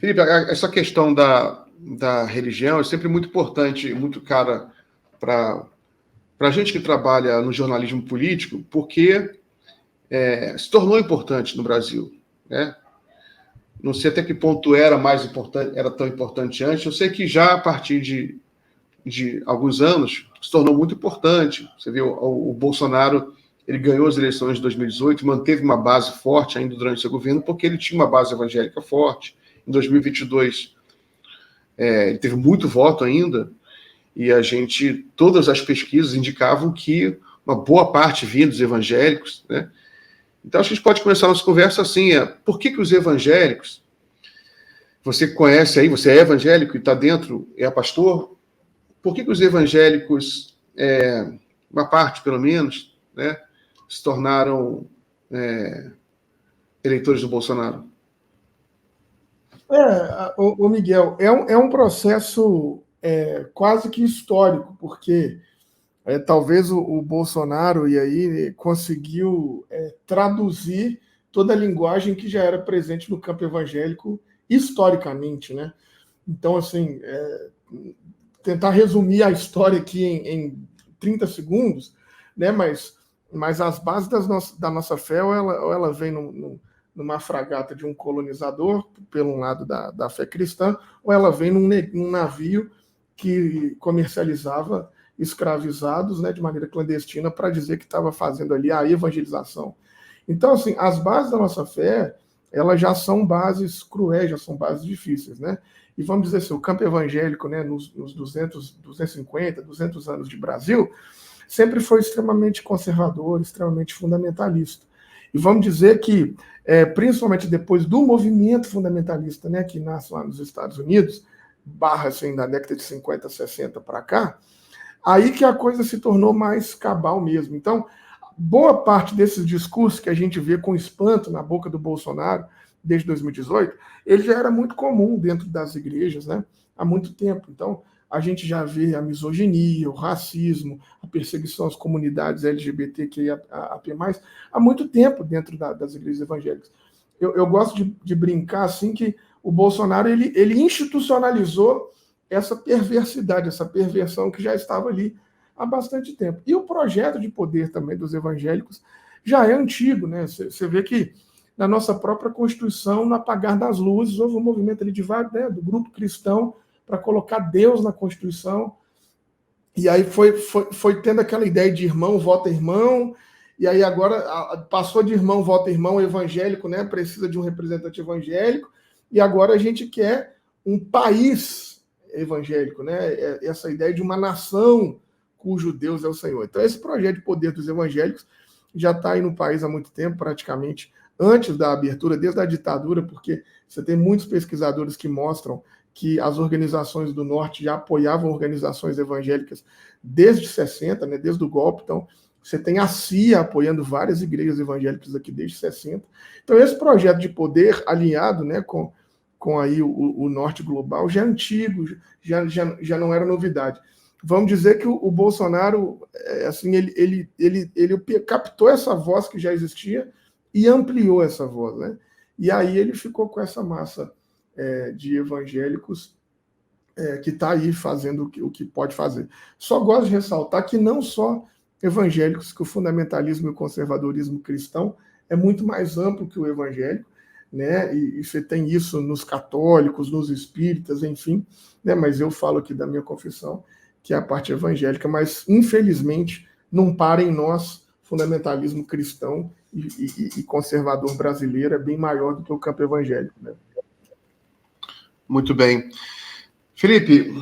Felipe, essa questão da religião é sempre muito importante, muito cara para a gente que trabalha no jornalismo político, porque se tornou importante no Brasil, né? Não sei até que ponto era mais importante, era tão importante antes. Eu sei que já a partir de alguns anos se tornou muito importante. Você viu, o Bolsonaro, ele ganhou as eleições de 2018, manteve uma base forte ainda durante seu governo, porque ele tinha uma base evangélica forte. Em 2022, ele teve muito voto ainda, e todas as pesquisas indicavam que uma boa parte vinha dos evangélicos, né? Então, acho que a gente pode começar a nossa conversa assim, por que os evangélicos, você conhece aí, você é evangélico e está dentro, é pastor, por que os evangélicos, uma parte pelo menos, né, se tornaram eleitores do Bolsonaro? O Miguel, é um processo quase que histórico, porque talvez o Bolsonaro e aí conseguiu traduzir toda a linguagem que já era presente no campo evangélico historicamente, né? Então, assim, tentar resumir a história aqui em 30 segundos, né? Mas as bases da nossa fé, ou ela vem numa fragata de um colonizador, pelo lado da fé cristã, ou ela vem num navio que comercializava escravizados, né, de maneira clandestina, para dizer que estava fazendo ali a evangelização. Então, assim, as bases da nossa fé, elas já são bases cruéis, já são bases difíceis, né? E vamos dizer assim, o campo evangélico, né, nos 250, 200 anos de Brasil, sempre foi extremamente conservador, extremamente fundamentalista. E vamos dizer que, principalmente depois do movimento fundamentalista, né, que nasce lá nos Estados Unidos, assim, da década de 50, 60 para cá, aí que a coisa se tornou mais cabal mesmo. Então, boa parte desses discursos que a gente vê com espanto na boca do Bolsonaro desde 2018, ele já era muito comum dentro das igrejas, né, há muito tempo. Então, a gente já vê a misoginia, o racismo, a perseguição às comunidades LGBTQIA+, há muito tempo dentro das igrejas evangélicas. Eu gosto de brincar assim que o Bolsonaro ele institucionalizou essa perversidade, essa perversão que já estava ali há bastante tempo. E o projeto de poder também dos evangélicos já é antigo, né? Você vê que na nossa própria Constituição, no apagar das luzes, houve um movimento ali de vários, né, do grupo cristão para colocar Deus na Constituição. E aí foi tendo aquela ideia de irmão vota irmão, e aí agora passou de irmão vota irmão evangélico, né? Precisa de um representante evangélico, e agora a gente quer um país evangélico, né? Essa ideia de uma nação cujo Deus é o Senhor. Então, esse projeto de poder dos evangélicos já está aí no país há muito tempo, praticamente antes da abertura, desde a ditadura, porque você tem muitos pesquisadores que mostram que as organizações do Norte já apoiavam organizações evangélicas desde 60, né, desde o golpe. Então, você tem a CIA apoiando várias igrejas evangélicas aqui desde 60. Então, esse projeto de poder alinhado, né, com aí o Norte global já é antigo, já não era novidade. Vamos dizer que o Bolsonaro, assim, ele captou essa voz que já existia e ampliou essa voz, né? E aí ele ficou com essa massa de evangélicos que está aí fazendo o que pode fazer. Só gosto de ressaltar que não só evangélicos, que o fundamentalismo e o conservadorismo cristão é muito mais amplo que o evangélico, né? E você tem isso nos católicos, nos espíritas, enfim, né? Mas eu falo aqui da minha confissão, que é a parte evangélica, mas infelizmente não para em nós, fundamentalismo cristão e conservador brasileiro é bem maior do que o campo evangélico, né? Muito bem. Felipe,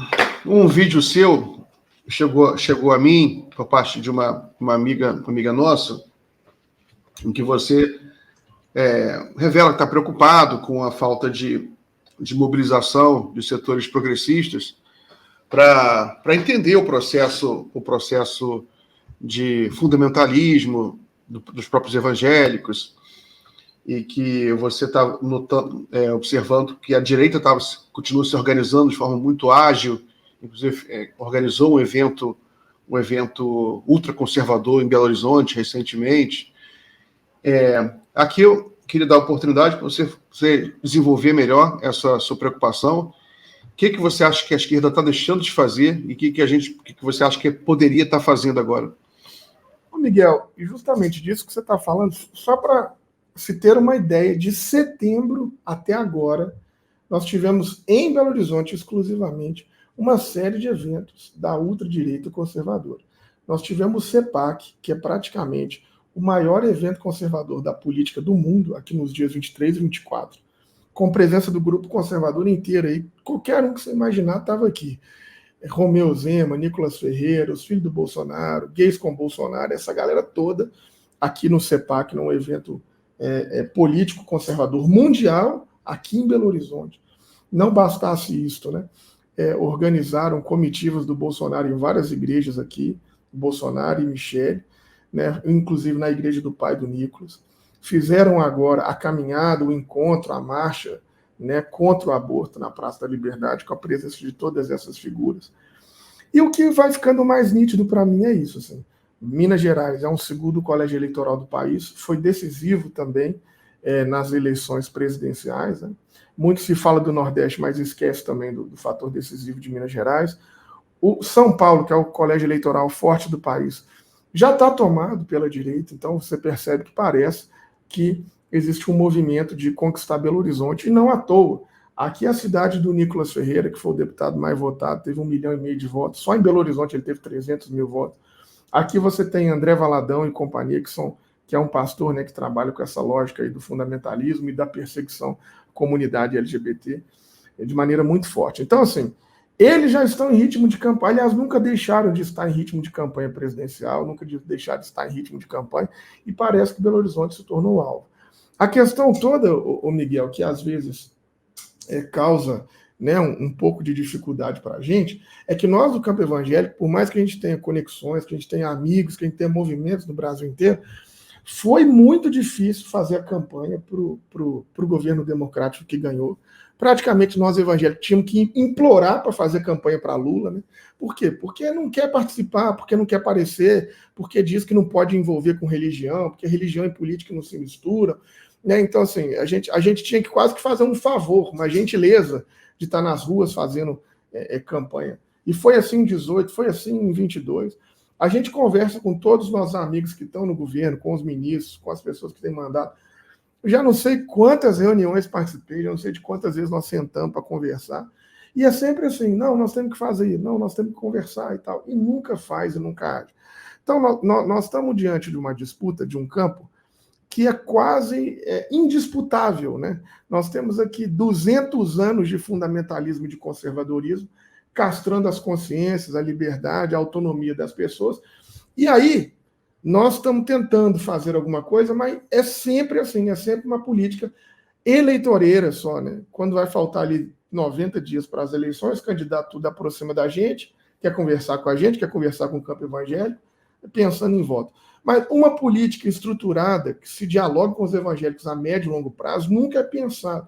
um vídeo seu chegou a mim, por parte de uma amiga nossa, em que você revela que está preocupado com a falta de mobilização dos setores progressistas para entender o processo de fundamentalismo dos próprios evangélicos, e que você está observando que a direita continua se organizando de forma muito ágil, inclusive organizou um evento ultraconservador em Belo Horizonte recentemente. Aqui eu queria dar a oportunidade para você desenvolver melhor essa sua preocupação. O que você acha que a esquerda está deixando de fazer e o que você acha que poderia estar fazendo agora? Ô Miguel, e justamente disso que você está falando, só para se ter uma ideia, de setembro até agora, nós tivemos em Belo Horizonte, exclusivamente, uma série de eventos da ultradireita conservadora. Nós tivemos o CEPAC, que é praticamente o maior evento conservador da política do mundo, aqui nos dias 23 e 24, com presença do grupo conservador inteiro aí. Qualquer um que você imaginar estava aqui. Romeu Zema, Nicolas Ferreira, os filhos do Bolsonaro, gays com Bolsonaro, essa galera toda aqui no CEPAC, num evento político conservador mundial, aqui em Belo Horizonte. Não bastasse isto, né? Organizaram comitivas do Bolsonaro em várias igrejas aqui, Bolsonaro e Michele, né? Inclusive na igreja do pai do Nicolas. Fizeram agora a caminhada, o encontro, a marcha, né, contra o aborto na Praça da Liberdade, com a presença de todas essas figuras. E o que vai ficando mais nítido para mim é isso. Assim. Minas Gerais é um segundo colégio eleitoral do país, foi decisivo também nas eleições presidenciais. Né? Muito se fala do Nordeste, mas esquece também do fator decisivo de Minas Gerais. O São Paulo, que é o colégio eleitoral forte do país, já está tomado pela direita, então você percebe que parece que existe um movimento de conquistar Belo Horizonte, e não à toa. Aqui a cidade do Nicolas Ferreira, que foi o deputado mais votado, teve 1,5 milhão de votos, só em Belo Horizonte ele teve 300 mil votos. Aqui você tem André Valadão e companhia, que é um pastor, né, que trabalha com essa lógica aí do fundamentalismo e da perseguição à comunidade LGBT de maneira muito forte. Então, assim, eles já estão em ritmo de campanha, aliás, nunca deixaram de estar em ritmo de campanha presidencial, nunca deixaram de estar em ritmo de campanha, e parece que Belo Horizonte se tornou alvo. A questão toda, o Miguel, que às vezes causa, né, um pouco de dificuldade para a gente, é que nós do campo evangélico, por mais que a gente tenha conexões, que a gente tenha amigos, que a gente tenha movimentos no Brasil inteiro, foi muito difícil fazer a campanha para o governo democrático que ganhou. Praticamente nós evangélicos tínhamos que implorar para fazer campanha para Lula. Né? Por quê? Porque não quer participar, porque não quer aparecer, porque diz que não pode envolver com religião, porque religião e política não se misturam. Né? Então, assim, a gente tinha que quase que fazer um favor, uma gentileza de estar nas ruas fazendo campanha. E foi assim em 18, foi assim em 22. A gente conversa com todos os nossos amigos que estão no governo, com os ministros, com as pessoas que têm mandato. Eu já não sei quantas reuniões participei, já não sei de quantas vezes nós sentamos para conversar. E é sempre assim, não, nós temos que fazer, não, nós temos que conversar e tal. E nunca faz e nunca age. Então, nós estamos diante de uma disputa, de um campo, que é quase indisputável. Né? Nós temos aqui 200 anos de fundamentalismo e de conservadorismo, castrando as consciências, a liberdade, a autonomia das pessoas. E aí, nós estamos tentando fazer alguma coisa, mas é sempre assim, é sempre uma política eleitoreira só. Né? Quando vai faltar ali 90 dias para as eleições, o candidato tudo aproxima da gente, quer conversar com a gente, quer conversar com o campo evangélico, pensando em voto. Mas uma política estruturada que se dialogue com os evangélicos a médio e longo prazo nunca é pensado.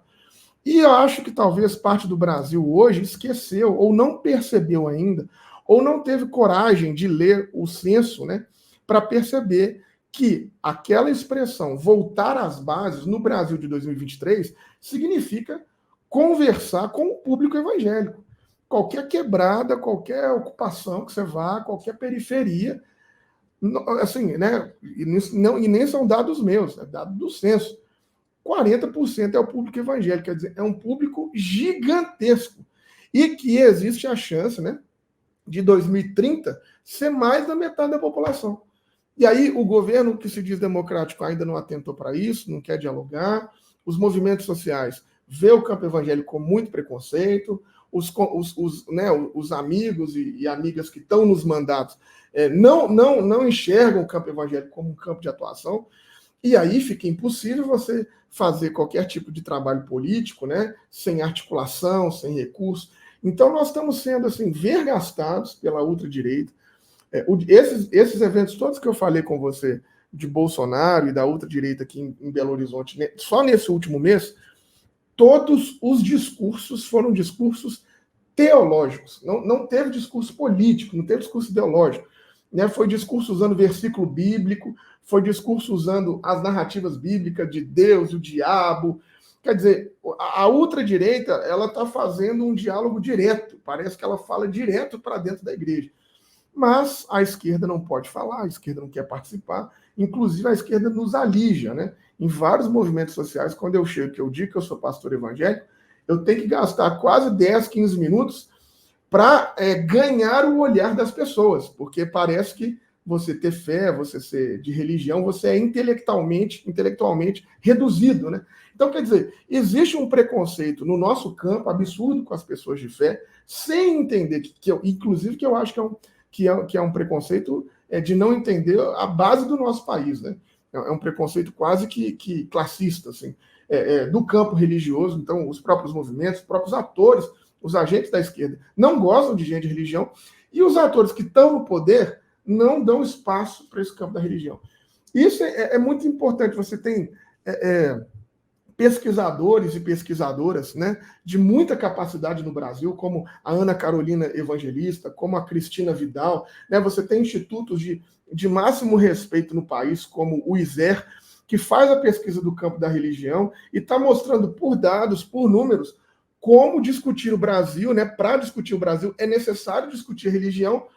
E eu acho que talvez parte do Brasil hoje esqueceu, ou não percebeu ainda, ou não teve coragem de ler o censo, né, para perceber que aquela expressão voltar às bases no Brasil de 2023 significa conversar com o público evangélico. Qualquer quebrada, qualquer ocupação que você vá, qualquer periferia, assim, né? E nem são dados meus, é dado do censo. 40% é o público evangélico, quer dizer, é um público gigantesco. E que existe a chance, né, de 2030 ser mais da metade da população. E aí o governo que se diz democrático ainda não atentou para isso, não quer dialogar, os movimentos sociais vê o campo evangélico com muito preconceito, os amigos e amigas que estão nos mandatos não enxergam o campo evangélico como um campo de atuação, e aí fica impossível você fazer qualquer tipo de trabalho político, né, sem articulação, sem recurso. Então nós estamos sendo assim, vergastados pela ultradireita. Esses eventos todos que eu falei com você, de Bolsonaro e da ultradireita aqui em Belo Horizonte, né, só nesse último mês, todos os discursos foram discursos teológicos. Não teve discurso político, não teve discurso ideológico. né? Foi discurso usando versículo bíblico, foi discurso usando as narrativas bíblicas de Deus, o diabo. Quer dizer, a ultradireita, ela está fazendo um diálogo direto, parece que ela fala direto para dentro da igreja. Mas a esquerda não pode falar, a esquerda não quer participar, inclusive a esquerda nos alija, né? Em vários movimentos sociais, quando eu chego, que eu digo que eu sou pastor evangélico, eu tenho que gastar quase 10, 15 minutos para ganhar o olhar das pessoas, porque parece que você ter fé, você ser de religião, você é intelectualmente reduzido, né? Então, quer dizer, existe um preconceito no nosso campo absurdo com as pessoas de fé, sem entender, inclusive que eu acho que é um preconceito de não entender a base do nosso país, né? É um preconceito quase que classista, assim, do campo religioso. Então, os próprios movimentos, os próprios atores, os agentes da esquerda não gostam de gente de religião, e os atores que estão no poder não dão espaço para esse campo da religião. Isso é muito importante. Você tem pesquisadores e pesquisadoras, né, de muita capacidade no Brasil, como a Ana Carolina Evangelista, como a Cristina Vidal, né? Você tem institutos de máximo respeito no país, como o ISER, que faz a pesquisa do campo da religião e está mostrando por dados, por números, como discutir o Brasil, né? Para discutir o Brasil é necessário discutir religião,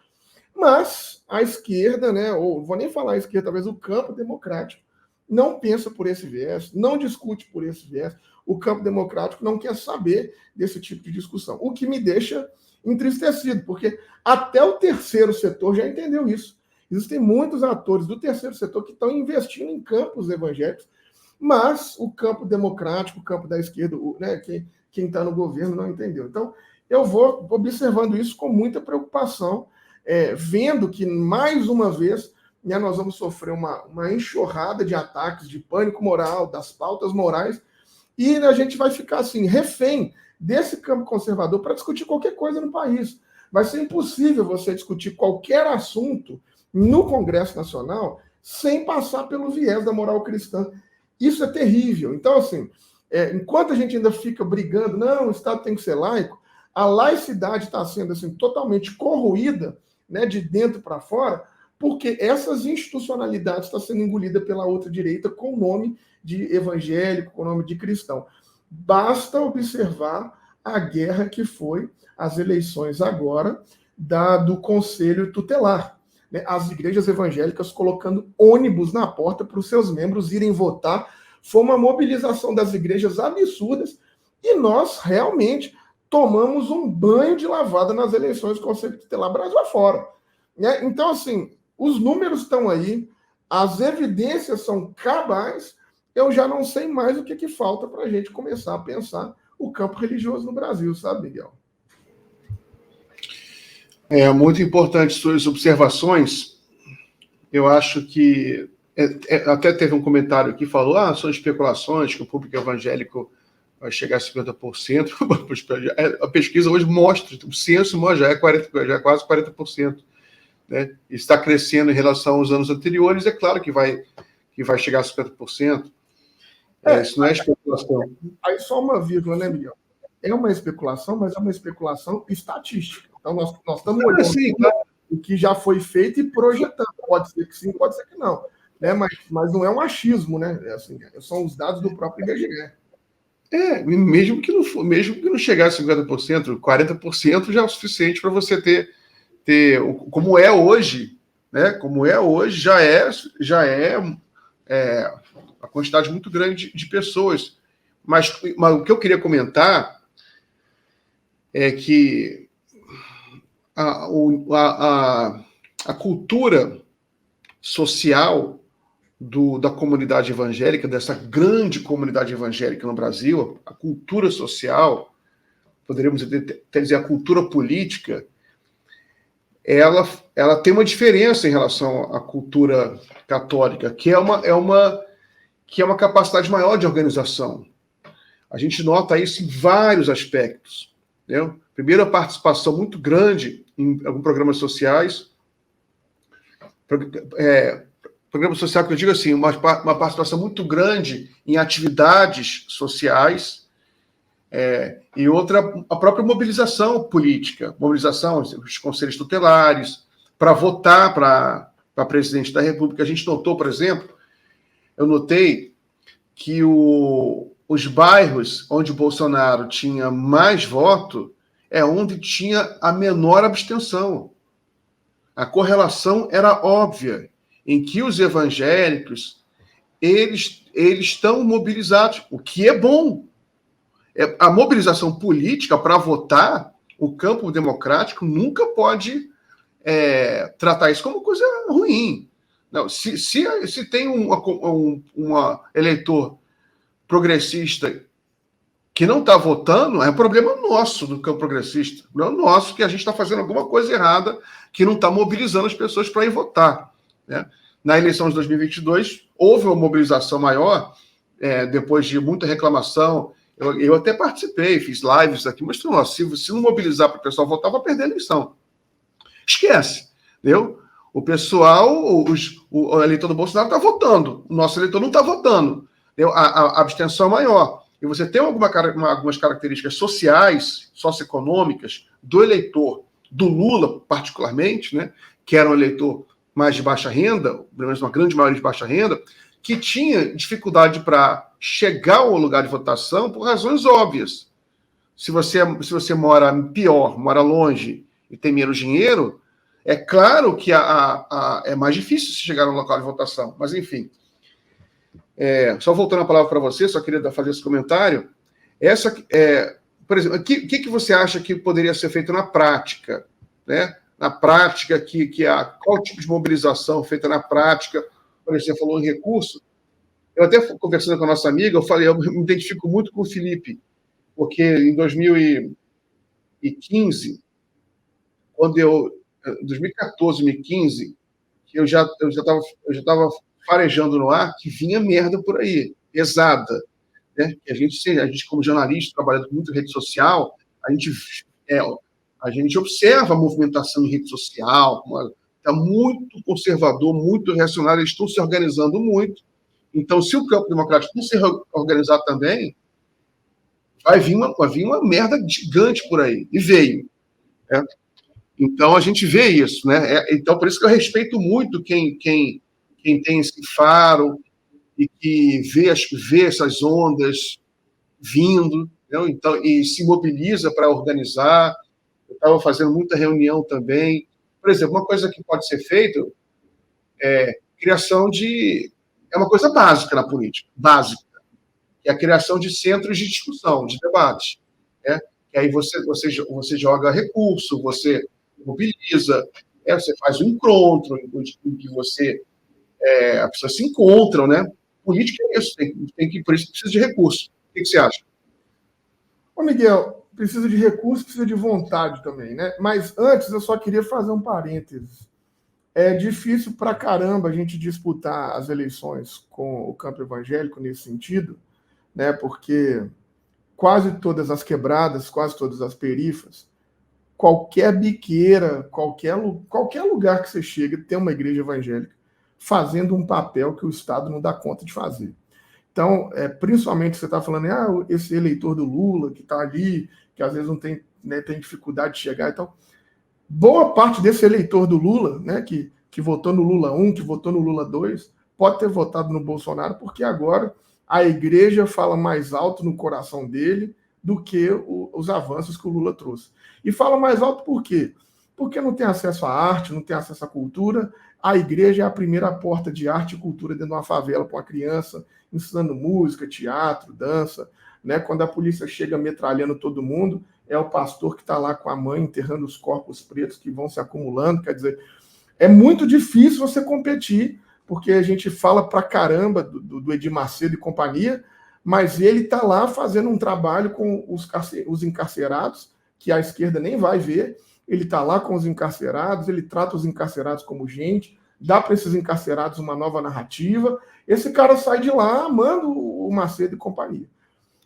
mas a esquerda, né, ou vou nem falar a esquerda, talvez o campo democrático, não pensa por esse viés, não discute por esse viés. O campo democrático não quer saber desse tipo de discussão, o que me deixa entristecido, porque até o terceiro setor já entendeu isso. Existem muitos atores do terceiro setor que estão investindo em campos evangélicos, mas o campo democrático, o campo da esquerda, né, quem está no governo não entendeu. Então, eu vou observando isso com muita preocupação, vendo que, mais uma vez, nós vamos sofrer uma enxurrada de ataques, de pânico moral, das pautas morais, e a gente vai ficar assim, refém desse campo conservador para discutir qualquer coisa no país. Vai ser impossível você discutir qualquer assunto no Congresso Nacional sem passar pelo viés da moral cristã. Isso é terrível. Então, assim, enquanto a gente ainda fica brigando, não, o Estado tem que ser laico, a laicidade está sendo assim, totalmente corroída, né, de dentro para fora, porque essas institucionalidades estão sendo engolidas pela outra direita com o nome de evangélico, com o nome de cristão. Basta observar a guerra que foi as eleições agora do Conselho Tutelar, né? As igrejas evangélicas colocando ônibus na porta para os seus membros irem votar. Foi uma mobilização das igrejas absurdas e nós realmente tomamos um banho de lavada nas eleições do Conselho Tutelar Brasil afora, né? Então, assim, os números estão aí, as evidências são cabais, eu já não sei mais o que falta para a gente começar a pensar o campo religioso no Brasil, sabe, Miguel? É muito importante suas observações. Eu acho que até teve um comentário aqui que falou, são especulações que o público evangélico vai chegar a 50%. A pesquisa hoje mostra, o censo já é quase 40%. Né? Está crescendo em relação aos anos anteriores, é claro que vai chegar a 50%. Isso não é especulação. Aí só uma vírgula, né, Miguel? É uma especulação, mas é uma especulação estatística. Então, nós estamos olhando o que já foi feito e projetando. Pode ser que sim, pode ser que não. Né? Mas não é um achismo, né? São os dados do próprio IBGE. Mesmo que não chegasse a 50%, 40% já é o suficiente para você ter como é hoje, né? Como é hoje, já é uma quantidade muito grande de pessoas. Mas o que eu queria comentar é que a cultura social da comunidade evangélica, dessa grande comunidade evangélica no Brasil, a cultura social, poderíamos até dizer a cultura política, ela tem uma diferença em relação à cultura católica, que é uma capacidade maior de organização. A gente nota isso em vários aspectos. Né? Primeiro, a participação muito grande em alguns programas sociais. Programa social que eu digo assim, uma participação muito grande em atividades sociais, e outra, a própria mobilização política, os conselhos tutelares, para votar para presidente da República. A gente notou, por exemplo, eu notei que os bairros onde o Bolsonaro tinha mais voto é onde tinha a menor abstenção. A correlação era óbvia, em que os evangélicos eles estão mobilizados, o que é bom. A mobilização política para votar, o campo democrático nunca pode tratar isso como coisa ruim. Não, se tem um eleitor progressista que não está votando, é problema nosso do campo progressista. Não é nosso, que a gente está fazendo alguma coisa errada, que não está mobilizando as pessoas para ir votar. Né? Na eleição de 2022, houve uma mobilização maior, depois de muita reclamação. Eu até participei, fiz lives aqui, mostrando, se não mobilizar para o pessoal votar, vai perder a eleição. Esquece, entendeu? O pessoal, o eleitor do Bolsonaro está votando, o nosso eleitor não está votando. A abstenção é maior. E você tem algumas características sociais, socioeconômicas do eleitor, do Lula particularmente, né, que era um eleitor mais de baixa renda, pelo menos uma grande maioria de baixa renda, que tinha dificuldade para chegar ao lugar de votação por razões óbvias. Se você mora pior, mora longe e tem menos dinheiro, é claro que é mais difícil chegar no local de votação. Mas, enfim. Só voltando a palavra para você, só queria fazer esse comentário. Por exemplo, o que você acha que poderia ser feito na prática? Né? Na prática, qual tipo de mobilização feita na prática? Por exemplo, você falou em recurso. Eu até conversando com a nossa amiga, eu me identifico muito com o Felipe, porque em 2015, 2014, 2015, que eu já estava farejando no ar que vinha merda por aí, pesada. Né? A gente, como jornalista, trabalhando muito em rede social, a gente observa a movimentação em rede social, está muito conservador, muito reacionário, eles estão se organizando muito. Então, se o campo democrático não se organizar também, vai vir uma merda gigante por aí. E veio. Né? Então, a gente vê isso. Né? Então, por isso que eu respeito muito quem tem esse faro e que vê essas ondas vindo, né? Então, e se mobiliza para organizar. Eu estava fazendo muita reunião também. Por exemplo, uma coisa que pode ser feita é criação de... É uma coisa básica na política, básica, que é a criação de centros de discussão, de debate. Né? Que aí você joga recurso, você mobiliza, você faz um encontro em que as pessoas se encontram, né? Política é isso, por isso precisa de recurso. O que você acha? Ô, Miguel, precisa de recurso, precisa de vontade também, né? Mas antes eu só queria fazer um parênteses. É difícil pra caramba a gente disputar as eleições com o campo evangélico nesse sentido, né? Porque quase todas as quebradas, quase todas as perifas, qualquer biqueira, qualquer lugar que você chega, tem uma igreja evangélica fazendo um papel que o Estado não dá conta de fazer. Então, principalmente você está falando, esse eleitor do Lula que está ali, que às vezes não tem, né, tem dificuldade de chegar e tal. Boa parte desse eleitor do Lula, né, que votou no Lula 1, que votou no Lula 2, pode ter votado no Bolsonaro, porque agora a igreja fala mais alto no coração dele do que os avanços que o Lula trouxe. E fala mais alto por quê? Porque não tem acesso à arte, não tem acesso à cultura. A igreja é a primeira porta de arte e cultura dentro de uma favela para uma criança, ensinando música, teatro, dança. Né? Quando a polícia chega metralhando todo mundo, é o pastor que está lá com a mãe enterrando os corpos pretos que vão se acumulando. Quer dizer, é muito difícil você competir, porque a gente fala pra caramba do Edir Macedo e companhia, mas ele está lá fazendo um trabalho com os encarcerados, que a esquerda nem vai ver. Ele está lá com os encarcerados, ele trata os encarcerados como gente, dá para esses encarcerados uma nova narrativa. Esse cara sai de lá amando o Macedo e companhia.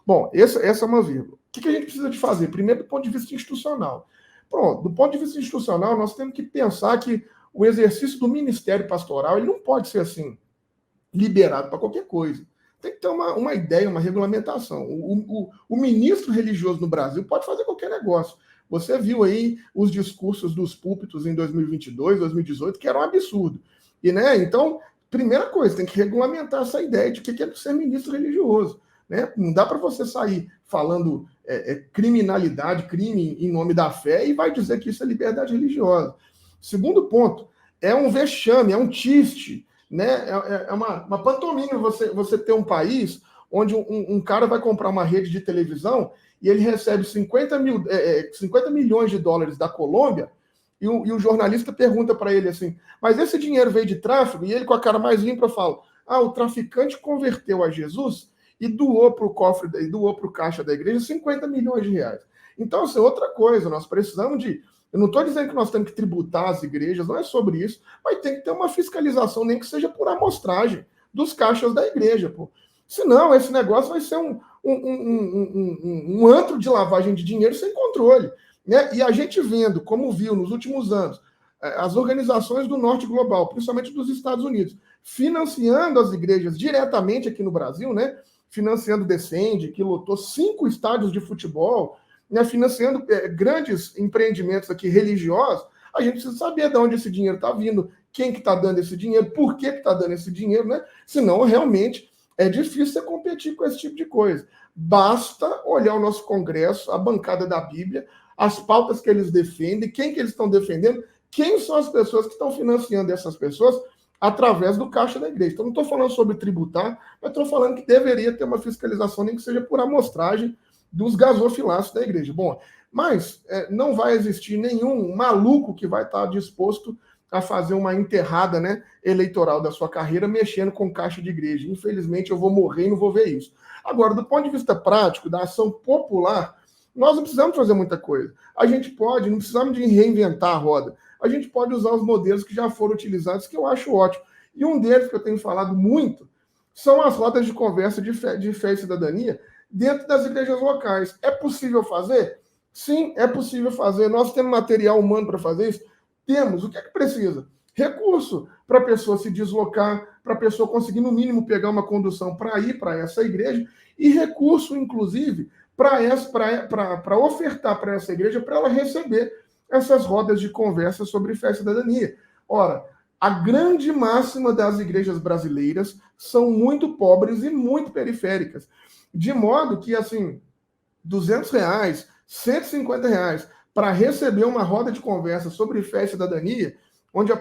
Bom, essa é uma vírgula. O que a gente precisa de fazer? Primeiro, do ponto de vista institucional. Pronto, do ponto de vista institucional, nós temos que pensar que o exercício do ministério pastoral ele não pode ser assim, liberado para qualquer coisa. Tem que ter uma ideia, uma regulamentação. O ministro religioso no Brasil pode fazer qualquer negócio, Você viu aí os discursos dos púlpitos em 2022, 2018, que era um absurdo. E, né, então, primeira coisa, tem que regulamentar essa ideia de que é ser ministro religioso. Né? Não dá para você sair falando criminalidade, crime em nome da fé e vai dizer que isso é liberdade religiosa. Segundo ponto, é um vexame, é um tiste, né? É uma pantomima você ter um país onde um cara vai comprar uma rede de televisão e ele recebe 50 milhões de dólares da Colômbia e o jornalista pergunta para ele assim, mas esse dinheiro veio de tráfico? E ele com a cara mais limpa fala, o traficante converteu a Jesus e doou para o cofre, doou para o caixa da igreja 50 milhões de reais. Então, assim, outra coisa, nós precisamos de... Eu não estou dizendo que nós temos que tributar as igrejas, não é sobre isso, mas tem que ter uma fiscalização, nem que seja por amostragem dos caixas da igreja, pô. Senão, esse negócio vai ser um antro de lavagem de dinheiro sem controle. Né? E a gente vendo, como viu nos últimos anos, as organizações do norte global, principalmente dos Estados Unidos, financiando as igrejas diretamente aqui no Brasil, né? Financiando o Descende, que lotou 5 estádios de futebol, né? Financiando grandes empreendimentos aqui religiosos, a gente precisa saber de onde esse dinheiro está vindo, quem que está dando esse dinheiro, por que está dando esse dinheiro, né? Senão, realmente, é difícil você competir com esse tipo de coisa. Basta olhar o nosso Congresso, a bancada da Bíblia, as pautas que eles defendem, quem que eles estão defendendo, quem são as pessoas que estão financiando essas pessoas através do caixa da igreja. Então, não estou falando sobre tributar, mas estou falando que deveria ter uma fiscalização, nem que seja por amostragem dos gasofilácios da igreja. Bom, mas não vai existir nenhum maluco que vai estar disposto a fazer uma enterrada, né, eleitoral da sua carreira mexendo com caixa de igreja. Infelizmente, eu vou morrer e não vou ver isso. Agora, do ponto de vista prático, da ação popular, nós não precisamos fazer muita coisa. A gente pode, não precisamos de reinventar a roda. A gente pode usar os modelos que já foram utilizados, que eu acho ótimo. E um deles que eu tenho falado muito são as rodas de conversa de fé e cidadania dentro das igrejas locais. É possível fazer? Sim, é possível fazer. Nós temos material humano para fazer isso? Temos. O que é que precisa? Recurso para a pessoa se deslocar, para a pessoa conseguir, no mínimo, pegar uma condução para ir para essa igreja, e recurso, inclusive, para ofertar para essa igreja, para ela receber essas rodas de conversa sobre fé e cidadania. Ora, a grande máxima das igrejas brasileiras são muito pobres e muito periféricas, de modo que, assim, R$200, R$150 para receber uma roda de conversa sobre fé e cidadania, onde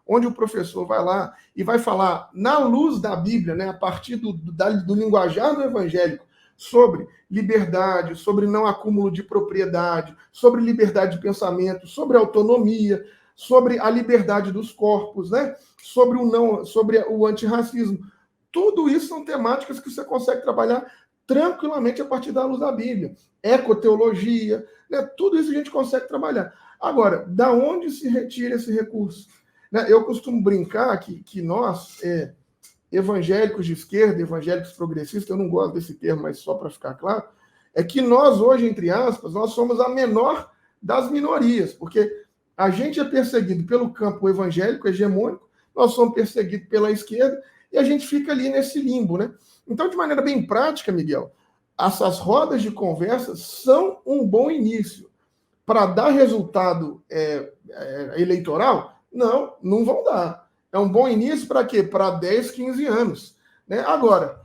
onde o professor vai lá e vai falar na luz da Bíblia, né, a partir do linguajar do evangélico, sobre liberdade, sobre não acúmulo de propriedade, sobre liberdade de pensamento, sobre autonomia, sobre a liberdade dos corpos, né? Sobre o antirracismo. Tudo isso são temáticas que você consegue trabalhar tranquilamente a partir da luz da Bíblia. Ecoteologia, né? Tudo isso a gente consegue trabalhar. Agora, da onde se retira esse recurso? Né? Eu costumo brincar que nós, evangélicos de esquerda, evangélicos progressistas, eu não gosto desse termo, mas só para ficar claro, é que nós hoje, entre aspas, nós somos a menor das minorias, porque a gente é perseguido pelo campo evangélico hegemônico, nós somos perseguidos pela esquerda, e a gente fica ali nesse limbo, né? Então, de maneira bem prática, Miguel, essas rodas de conversa são um bom início. Para dar resultado eleitoral? Não vão dar. É um bom início para quê? Para 10, 15 anos. Né? Agora,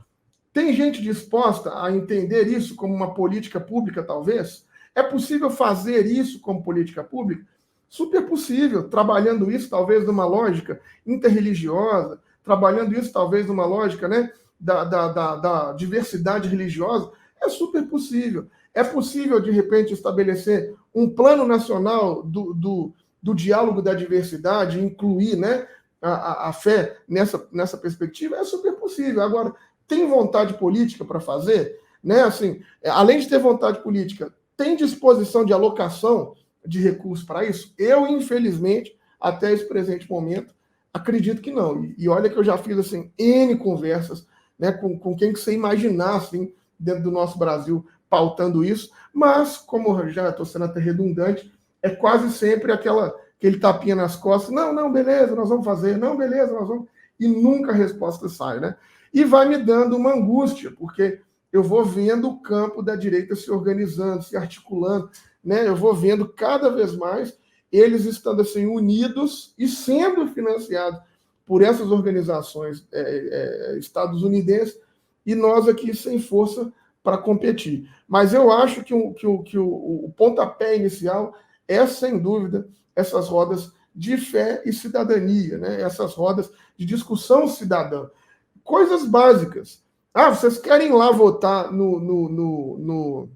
tem gente disposta a entender isso como uma política pública, talvez? É possível fazer isso como política pública? Super possível, trabalhando isso talvez numa lógica interreligiosa, trabalhando isso talvez numa lógica, né, da diversidade religiosa, é super possível. É possível, de repente, estabelecer um plano nacional do diálogo da diversidade, incluir, né, a fé nessa perspectiva? É super possível. Agora, tem vontade política para fazer? Né? Assim, além de ter vontade política, tem disposição de alocação de recursos para isso? Eu, infelizmente, até esse presente momento, acredito que não. E olha que eu já fiz assim, N conversas, né, com quem que você imaginar assim, dentro do nosso Brasil pautando isso, mas, como eu já estou sendo até redundante, é quase sempre aquele tapinha nas costas, não, beleza, nós vamos fazer, não, beleza, nós vamos... E nunca a resposta sai, né? E vai me dando uma angústia, porque eu vou vendo o campo da direita se organizando, se articulando, né? Eu vou vendo cada vez mais eles estando assim unidos e sendo financiados por essas organizações estadunidenses e nós aqui sem força para competir. Mas eu acho que o pontapé inicial é, sem dúvida, essas rodas de fé e cidadania, né? Essas rodas de discussão cidadã. Coisas básicas. Ah, vocês querem ir lá votar no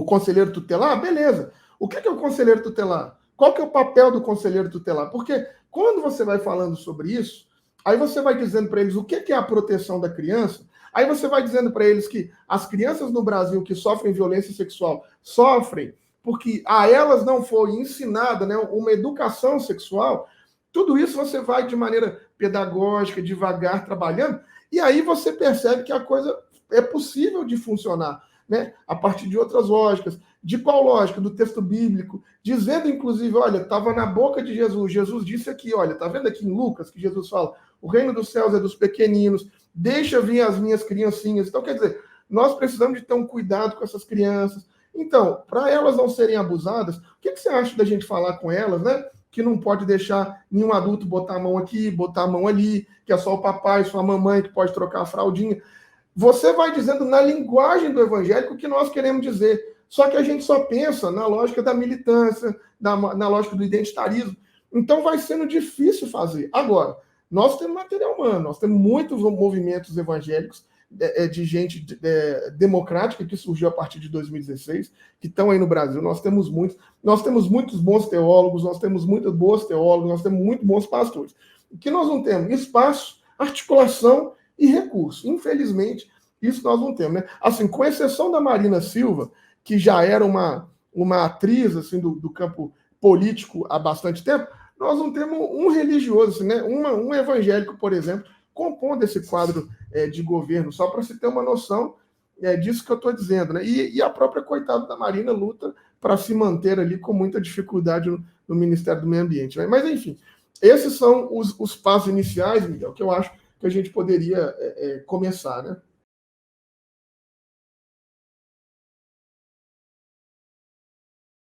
conselheiro tutelar? Beleza. O que é o conselheiro tutelar? Qual que é o papel do conselheiro tutelar? Porque quando você vai falando sobre isso, aí você vai dizendo para eles o que é a proteção da criança, aí você vai dizendo para eles que as crianças no Brasil que sofrem violência sexual sofrem porque a elas não foi ensinada, né, uma educação sexual. Tudo isso você vai de maneira pedagógica, devagar, trabalhando, e aí você percebe que a coisa é possível de funcionar, né? A partir de outras lógicas. De qual lógica? Do texto bíblico, dizendo, inclusive, olha, estava na boca de Jesus. Jesus disse aqui, olha, está vendo aqui em Lucas que Jesus fala, o reino dos céus é dos pequeninos, deixa vir as minhas criancinhas. Então, quer dizer, nós precisamos de ter um cuidado com essas crianças. Então, para elas não serem abusadas, o que você acha da gente falar com elas, né? Que não pode deixar nenhum adulto botar a mão aqui, botar a mão ali, que é só o papai, só a mamãe que pode trocar a fraldinha. Você vai dizendo na linguagem do evangélico o que nós queremos dizer. Só que a gente só pensa na lógica da militância, na lógica do identitarismo. Então vai sendo difícil fazer. Agora, nós temos material humano, nós temos muitos movimentos evangélicos de gente democrática que surgiu a partir de 2016, que estão aí no Brasil. Nós temos muitos bons teólogos, nós temos muitas boas teólogas, nós temos muito bons pastores. O que nós não temos? Espaço, articulação e recurso. Infelizmente, isso nós não temos, né? Assim, com exceção da Marina Silva, que já era uma atriz assim, do campo político há bastante tempo, nós não temos um religioso, assim, né? Um evangélico, por exemplo, compondo esse quadro de governo, só para se ter uma noção disso que eu estou dizendo, né? E a própria coitada da Marina luta para se manter ali com muita dificuldade no Ministério do Meio Ambiente, né? Mas, enfim, esses são os passos iniciais, Miguel, que eu acho que a gente poderia começar, né?